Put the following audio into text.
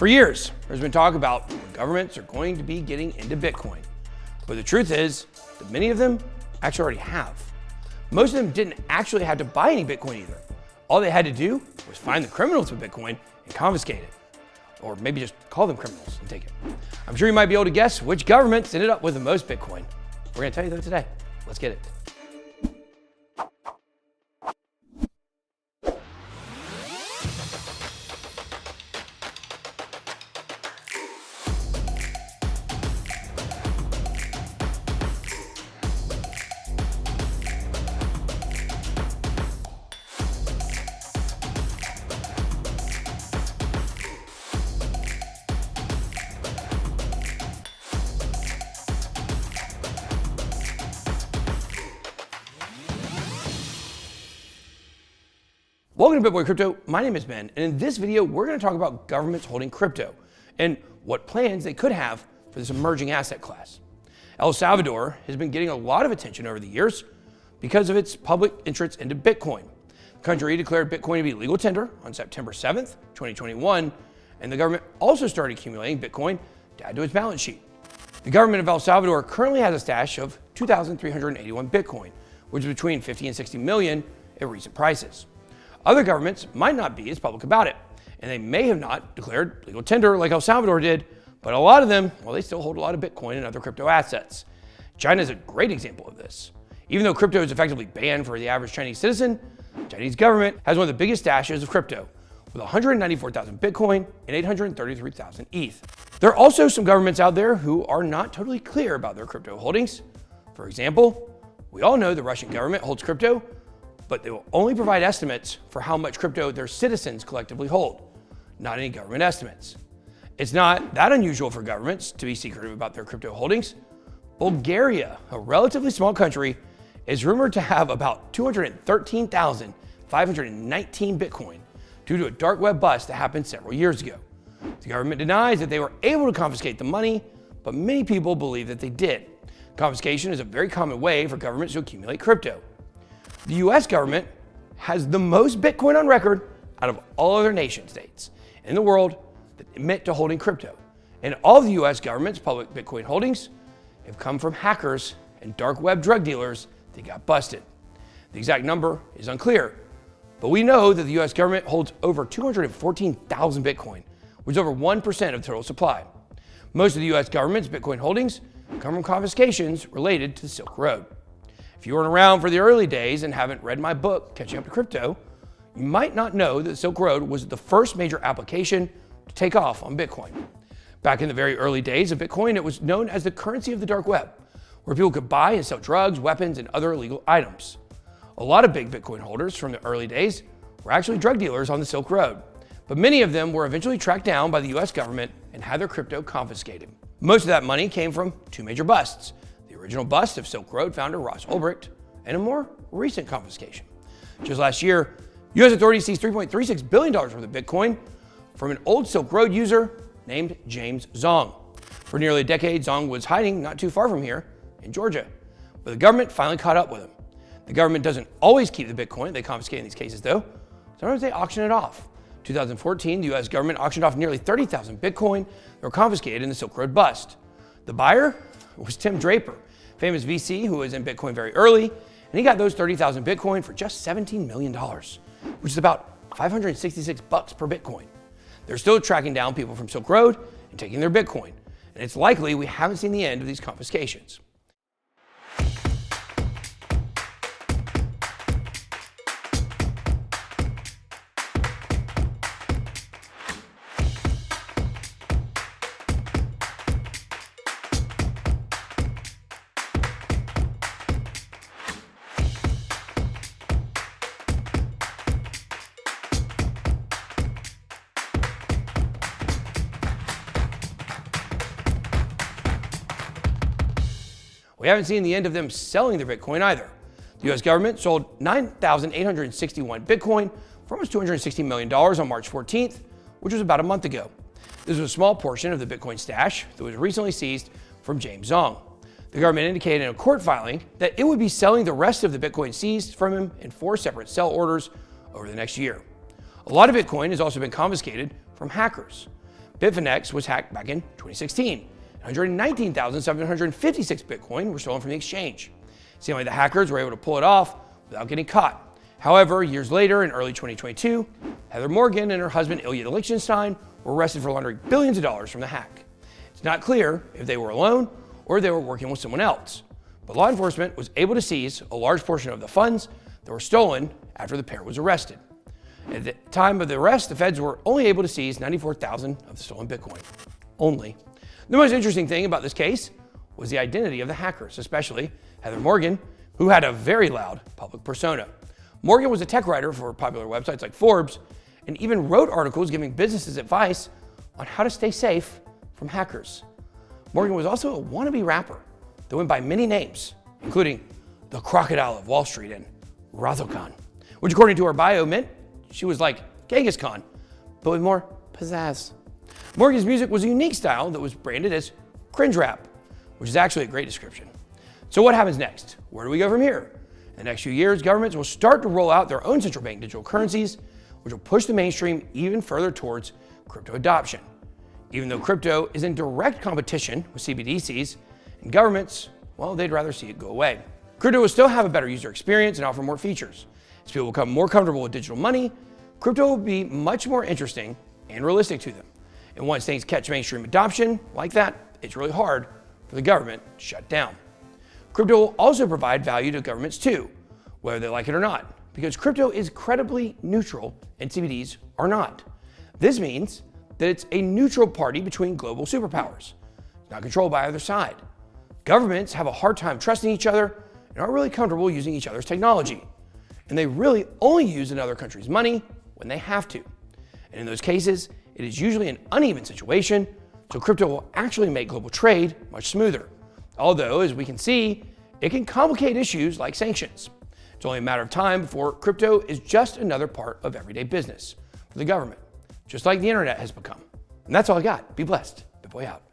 For years, there's been talk about when governments are going to be getting into Bitcoin. But the truth is that many of them actually already have. Most of them didn't actually have to buy any Bitcoin either. All they had to do was find the criminals with Bitcoin and confiscate it. Or maybe just call them criminals and take it. I'm sure you might be able to guess which governments ended up with the most Bitcoin. We're gonna tell you that today. Let's get it. Welcome to BitBoy Crypto. My name is Ben, and in this video, we're going to talk about governments holding crypto and what plans they could have for this emerging asset class. El Salvador has been getting a lot of attention over the years because of its public entrance into Bitcoin. The country declared Bitcoin to be legal tender on September 7th, 2021, and the government also started accumulating Bitcoin to add to its balance sheet. The government of El Salvador currently has a stash of 2,381 Bitcoin, which is between 50 and 60 million at recent prices. Other governments might not be as public about it, and they may have not declared legal tender like El Salvador did, but a lot of them, well, they still hold a lot of Bitcoin and other crypto assets. China is a great example of this. Even though crypto is effectively banned for the average Chinese citizen, the Chinese government has one of the biggest stashes of crypto, with 194,000 Bitcoin and 833,000 ETH. There are also some governments out there who are not totally clear about their crypto holdings. For example, we all know the Russian government holds crypto, but they will only provide estimates for how much crypto their citizens collectively hold, not any government estimates. It's not that unusual for governments to be secretive about their crypto holdings. Bulgaria, a relatively small country, is rumored to have about 213,519 Bitcoin due to a dark web bust that happened several years ago. The government denies that they were able to confiscate the money, but many people believe that they did. Confiscation is a very common way for governments to accumulate crypto. The US government has the most Bitcoin on record out of all other nation states in the world that admit to holding crypto. And all of the US government's public Bitcoin holdings have come from hackers and dark web drug dealers that got busted. The exact number is unclear, but we know that the US government holds over 214,000 Bitcoin, which is over 1% of the total supply. Most of the US government's Bitcoin holdings come from confiscations related to the Silk Road. If you weren't around for the early days and haven't read my book, Catching Up to Crypto, you might not know that the Silk Road was the first major application to take off on Bitcoin. Back in the very early days of Bitcoin, it was known as the currency of the dark web, where people could buy and sell drugs, weapons, and other illegal items. A lot of big Bitcoin holders from the early days were actually drug dealers on the Silk Road, but many of them were eventually tracked down by the US government and had their crypto confiscated. Most of that money came from two major busts: the original bust of Silk Road founder Ross Ulbricht, and a more recent confiscation. Just last year, US authorities seized $3.36 billion worth of Bitcoin from an old Silk Road user named James Zong. For nearly a decade, Zong was hiding not too far from here in Georgia, but the government finally caught up with him. The government doesn't always keep the Bitcoin they confiscate in these cases though. Sometimes they auction it off. In 2014, the US government auctioned off nearly 30,000 Bitcoin that were confiscated in the Silk Road bust. The buyer was Tim Draper, famous VC who was in Bitcoin very early, and he got those 30,000 Bitcoin for just $17 million, which is about $566 per Bitcoin. They're still tracking down people from Silk Road and taking their Bitcoin, and it's likely we haven't seen the end of these confiscations. We haven't seen the end of them selling their Bitcoin either. The US government sold 9,861 Bitcoin for almost $260 million on March 14th, which was about a month ago. This was a small portion of the Bitcoin stash that was recently seized from James Zong. The government indicated in a court filing that it would be selling the rest of the Bitcoin seized from him in 4 separate sell orders over the next year. A lot of Bitcoin has also been confiscated from hackers. Bitfinex was hacked back in 2016. 119,756 Bitcoin were stolen from the exchange. Seemingly the hackers were able to pull it off without getting caught. However, years later, in early 2022, Heather Morgan and her husband Ilya Lichtenstein were arrested for laundering billions of dollars from the hack. It's not clear if they were alone or if they were working with someone else, but law enforcement was able to seize a large portion of the funds that were stolen after the pair was arrested. At the time of the arrest, the feds were only able to seize 94,000 of the stolen Bitcoin. Only. The most interesting thing about this case was the identity of the hackers, especially Heather Morgan, who had a very loud public persona. Morgan was a tech writer for popular websites like Forbes and even wrote articles giving businesses advice on how to stay safe from hackers. Morgan was also a wannabe rapper that went by many names, including the Crocodile of Wall Street and Razo Khan, which according to her bio meant she was like Genghis Khan, but with more pizzazz. Morgan's music was a unique style that was branded as cringe rap, which is actually a great description. So what happens next? Where do we go from here? In the next few years, governments will start to roll out their own central bank digital currencies, which will push the mainstream even further towards crypto adoption. Even though crypto is in direct competition with CBDCs, and governments, well, they'd rather see it go away. Crypto will still have a better user experience and offer more features. As people become more comfortable with digital money, crypto will be much more interesting and realistic to them. And once things catch mainstream adoption like that, it's really hard for the government to shut down. Crypto will also provide value to governments too, whether they like it or not, because crypto is credibly neutral and CBDs are not. This means that it's a neutral party between global superpowers, not controlled by either side. Governments have a hard time trusting each other and aren't really comfortable using each other's technology. And they really only use another country's money when they have to. And in those cases, it is usually an uneven situation, so crypto will actually make global trade much smoother. Although, as we can see, it can complicate issues like sanctions. It's only a matter of time before crypto is just another part of everyday business for the government, just like the internet has become. And that's all I got. Be blessed. BitBoy out.